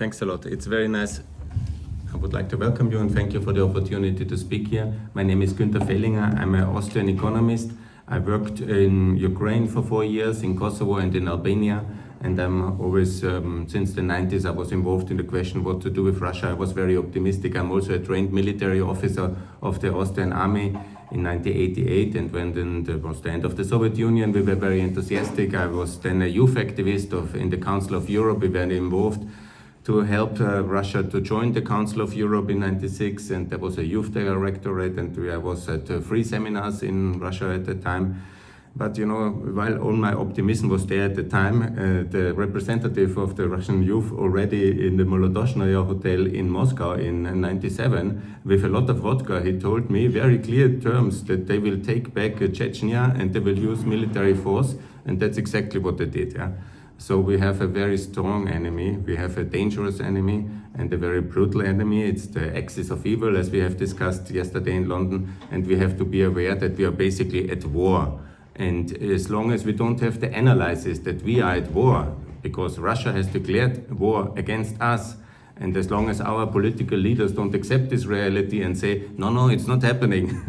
Thanks a lot. It's very nice. I would like to welcome you and thank you for the opportunity to speak here. My name is Fehlinger. I'm an Austrian economist. I worked in Ukraine for 4 years, in Kosovo and in Albania. And I'm always, since the 90s, I was involved in the question what to do with Russia. I was very optimistic. I'm also a trained military officer of the Austrian army in 1988. And when then there was the end of the Soviet Union, we were very enthusiastic. I was then a youth activist in the Council of Europe. We were involved to help Russia to join the Council of Europe in 96, and there was a youth directorate, and I was at 3 seminars in Russia at the time. But you know, while all my optimism was there at the time, the representative of the Russian youth already in the Molodoshnaya Hotel in Moscow in 97, with a lot of vodka, he told me very clear terms that they will take back Chechnya and they will use military force, and that's exactly what they did. Yeah? So we have a very strong enemy, we have a dangerous enemy and a very brutal enemy. It's the axis of evil, as we have discussed yesterday in London, and we have to be aware that we are basically at war. And as long as we don't have the analysis that we are at war, because Russia has declared war against us, and as long as our political leaders don't accept this reality and say, no, it's not happening,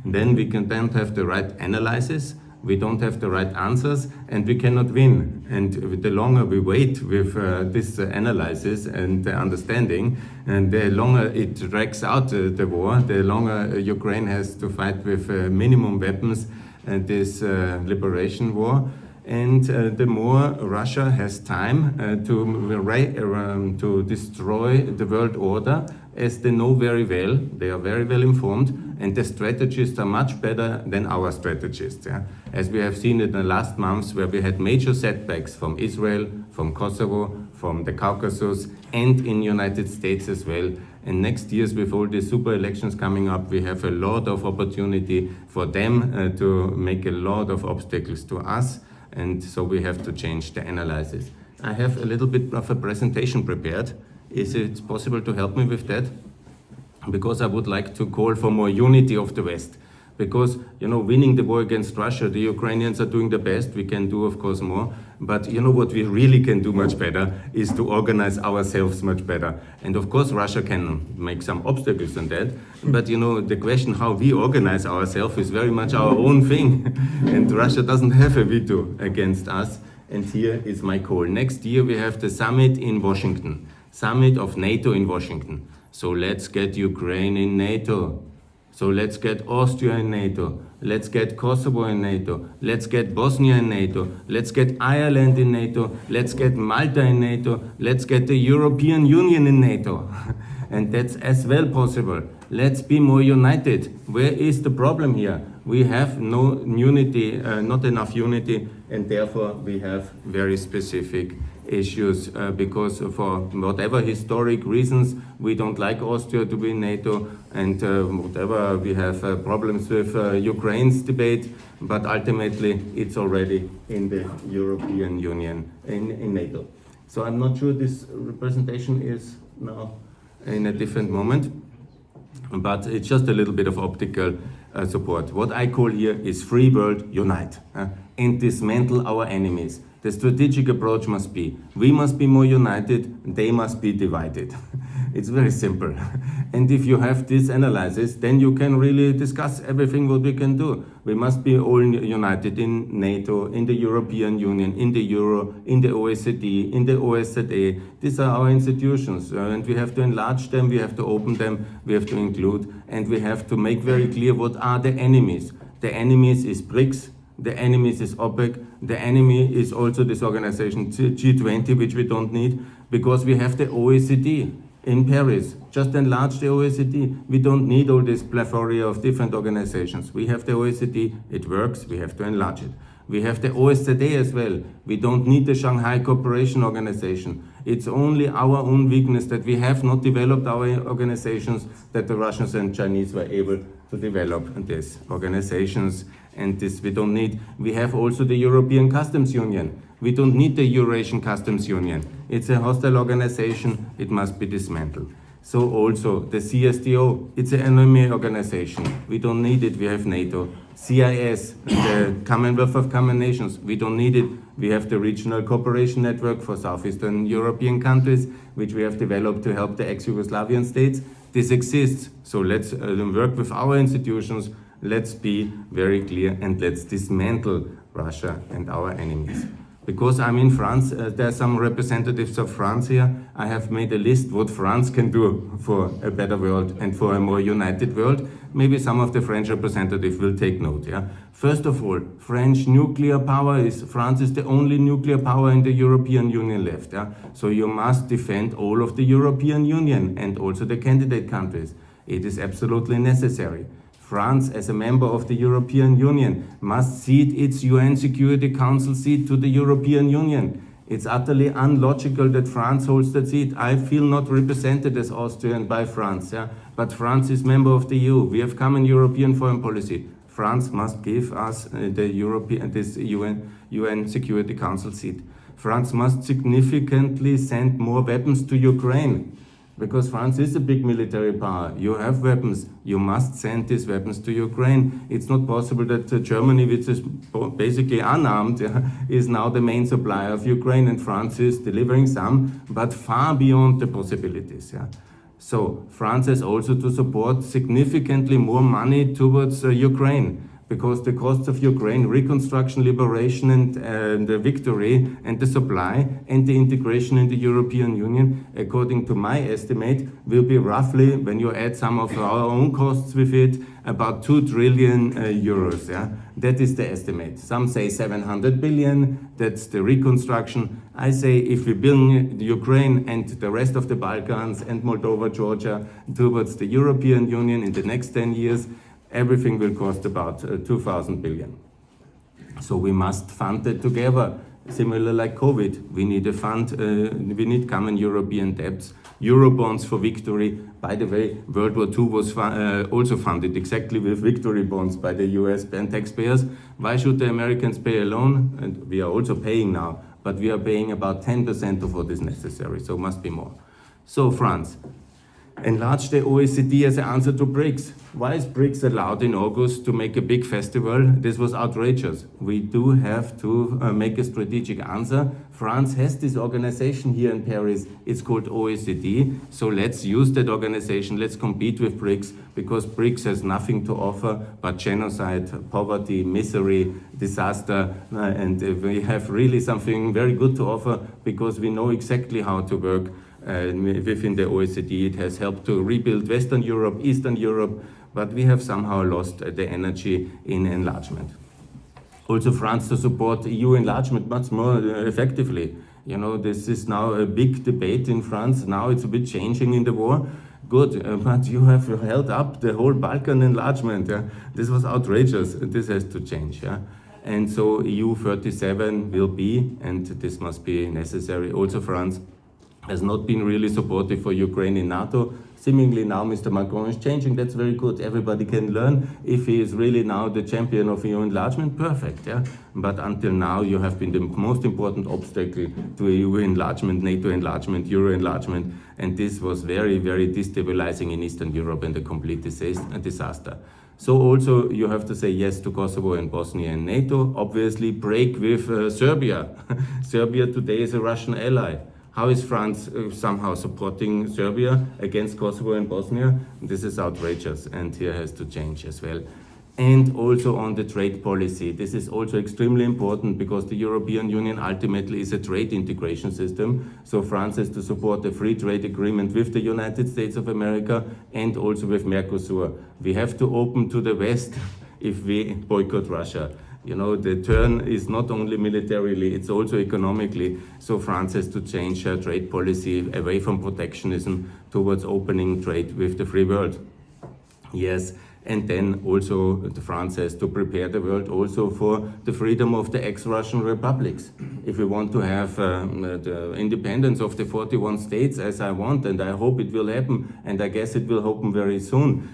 then we don't have the right analysis. We don't have the right answers and we cannot win. And the longer we wait with this analysis and the understanding, and the longer it drags out the war, the longer Ukraine has to fight with minimum weapons this liberation war. And the more Russia has time to destroy the world order, as they know very well, they are very well informed, and the strategists are much better than our strategists. Yeah? As we have seen in the last months, where we had major setbacks from Israel, from Kosovo, from the Caucasus, and in the United States as well. And next year, with all the super elections coming up, we have a lot of opportunity for them to make a lot of obstacles to us. And so we have to change the analysis. I have a little bit of a presentation prepared. Is it possible to help me with that? Because I would like to call for more unity of the West. Because, you know, winning the war against Russia, the Ukrainians are doing the best. We can do, of course, more. But you know what we really can do much better is to organize ourselves much better. And of course, Russia can make some obstacles in that. But you know, the question how we organize ourselves is very much our own thing. And Russia doesn't have a veto against us. And here is my call. Next year, we have the summit in Washington. Summit of NATO in Washington. So let's get Ukraine in NATO. So let's get Austria in NATO, let's get Kosovo in NATO, let's get Bosnia in NATO, let's get Ireland in NATO, let's get Malta in NATO, let's get the European Union in NATO. And that's as well possible. Let's be more united. Where is the problem here? We have no unity, not enough unity, and therefore we have very specific issues because for whatever historic reasons we don't like Austria to be in NATO, and whatever we have problems with Ukraine's debate, but ultimately it's already in the European Union, in NATO. So I'm not sure this presentation is now in a different moment, but it's just a little bit of optical support. What I call here is free world unite and dismantle our enemies. The strategic approach must be, we must be more united, they must be divided. It's very simple. And if you have this analysis, then you can really discuss everything what we can do. We must be all united in NATO, in the European Union, in the Euro, in the OECD, in the OSZE. These are our institutions, and we have to enlarge them, we have to open them, we have to include, and we have to make very clear what are the enemies. The enemies is BRICS, the enemies is OPEC, the enemy is also this organization G20, which we don't need, because we have the OECD in Paris. Just enlarge the OECD. We don't need all this plethora of different organizations. We have the OECD, it works, we have to enlarge it. We have the OSZE as well. We don't need the Shanghai Cooperation Organization. It's only our own weakness that we have not developed our organizations, that the Russians and Chinese were able to develop these organizations, and this we don't need. We have also the European Customs Union. We don't need the Eurasian Customs Union. It's a hostile organization, it must be dismantled. So also the CSTO, it's an enemy organization. We don't need it, we have NATO. CIS, the Commonwealth of Common Nations, we don't need it. We have the Regional Cooperation Network for Southeastern European countries, which we have developed to help the ex-Yugoslavian states. This exists, so let's work with our institutions, let's be very clear, and let's dismantle Russia and our enemies. Because I'm in France, there are some representatives of France here. I have made a list what France can do for a better world and for a more united world. Maybe some of the French representatives will take note. Yeah? First of all, French nuclear power France is the only nuclear power in the European Union left. Yeah? So you must defend all of the European Union and also the candidate countries. It is absolutely necessary. France, as a member of the European Union, must cede its UN Security Council seat to the European Union. It's utterly unlogical that France holds that seat. I feel not represented as Austrian by France, yeah? But France is member of the EU. We have common European foreign policy. France must give us this UN Security Council seat. France must significantly send more weapons to Ukraine. Because France is a big military power. You have weapons. You must send these weapons to Ukraine. It's not possible that Germany, which is basically unarmed, is now the main supplier of Ukraine, and France is delivering some, but far beyond the possibilities. Yeah? So France has also to support significantly more money towards Ukraine, because the costs of Ukraine, reconstruction, liberation, and the victory, and the supply, and the integration in the European Union, according to my estimate, will be roughly, when you add some of our own costs with it, about 2 trillion euros. Yeah? That is the estimate. Some say 700 billion, that's the reconstruction. I say if we bring Ukraine and the rest of the Balkans and Moldova, Georgia towards the European Union in the next 10 years, everything will cost about 2,000 billion. So we must fund it together. Similar like COVID, we need a fund, we need common European debts, Eurobonds for victory. By the way, World War II was also funded exactly with victory bonds by the US and taxpayers. Why should the Americans pay alone? And we are also paying now, but we are paying about 10% of what is necessary, so must be more. So France. Enlarge the OECD as an answer to BRICS. Why is BRICS allowed in August to make a big festival? This was outrageous. We do have to make a strategic answer. France has this organization here in Paris. It's called OECD. So let's use that organization. Let's compete with BRICS, because BRICS has nothing to offer but genocide, poverty, misery, disaster. And we have really something very good to offer, because we know exactly how to work within the OECD. It has helped to rebuild Western Europe, Eastern Europe, but we have somehow lost the energy in enlargement. Also, France to support EU enlargement much more effectively. You know, this is now a big debate in France. Now it's a bit changing in the war. Good, but you have held up the whole Balkan enlargement. Yeah? This was outrageous. This has to change. Yeah? And so EU 37 will be, and this must be necessary. Also, France has not been really supportive for Ukraine in NATO. Seemingly now Mr. Macron is changing. That's very good. Everybody can learn. If he is really now the champion of EU enlargement, perfect. Yeah? But until now, you have been the most important obstacle to EU enlargement, NATO enlargement, Euro enlargement. And this was very, very destabilizing in Eastern Europe and a complete disaster. So also you have to say yes to Kosovo and Bosnia and NATO. Obviously break with Serbia. Serbia today is a Russian ally. How is France somehow supporting Serbia against Kosovo and Bosnia? This is outrageous, and here has to change as well. And also on the trade policy. This is also extremely important, because the European Union ultimately is a trade integration system. So France has to support a free trade agreement with the United States of America and also with Mercosur. We have to open to the West if we boycott Russia. You know, the turn is not only militarily, it's also economically. So France has to change her trade policy away from protectionism towards opening trade with the free world. Yes, and then also France has to prepare the world also for the freedom of the ex-Russian republics. If we want to have the independence of the 41 states, as I want, and I hope it will happen, and I guess it will happen very soon.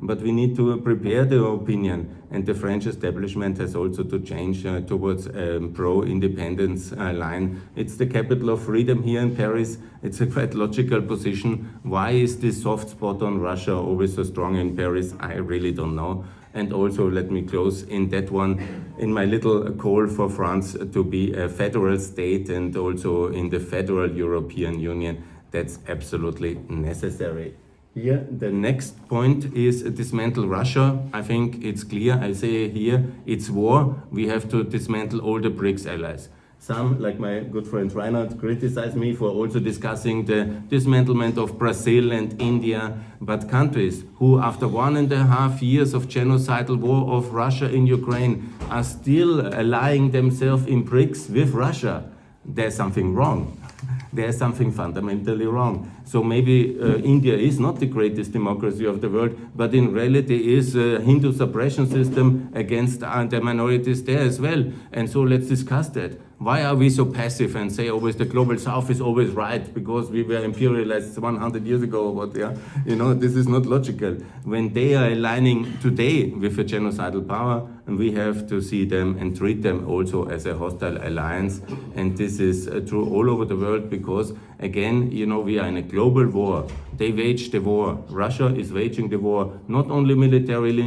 But we need to prepare the opinion. and the French establishment has also to change towards pro-independence line. It's the capital of freedom here in Paris. It's a quite logical position. Why is this soft spot on Russia always so strong in Paris? I really don't know. And also, let me close in that one, in my little call for France to be a federal state and also in the federal European Union. That's absolutely necessary. Here, the next point is dismantle Russia. I think it's clear. I say here, it's war. We have to dismantle all the BRICS allies. Some, like my good friend Reinhard, criticize me for also discussing the dismantlement of Brazil and India, but countries who, after 1.5 years of genocidal war of Russia in Ukraine, are still allying themselves in BRICS with Russia. There's something wrong. There's something fundamentally wrong. So maybe India is not the greatest democracy of the world, but in reality is a Hindu suppression system against the minorities there as well. And so let's discuss that. Why are we so passive and say always the global south is always right because we were imperialized 100 years ago or what? Yeah, you know, this is not logical. When they are aligning today with a genocidal power, and we have to see them and treat them also as a hostile alliance. And this is true all over the world because, again, you know, we are in a global war. They wage the war. Russia is waging the war, not only militarily,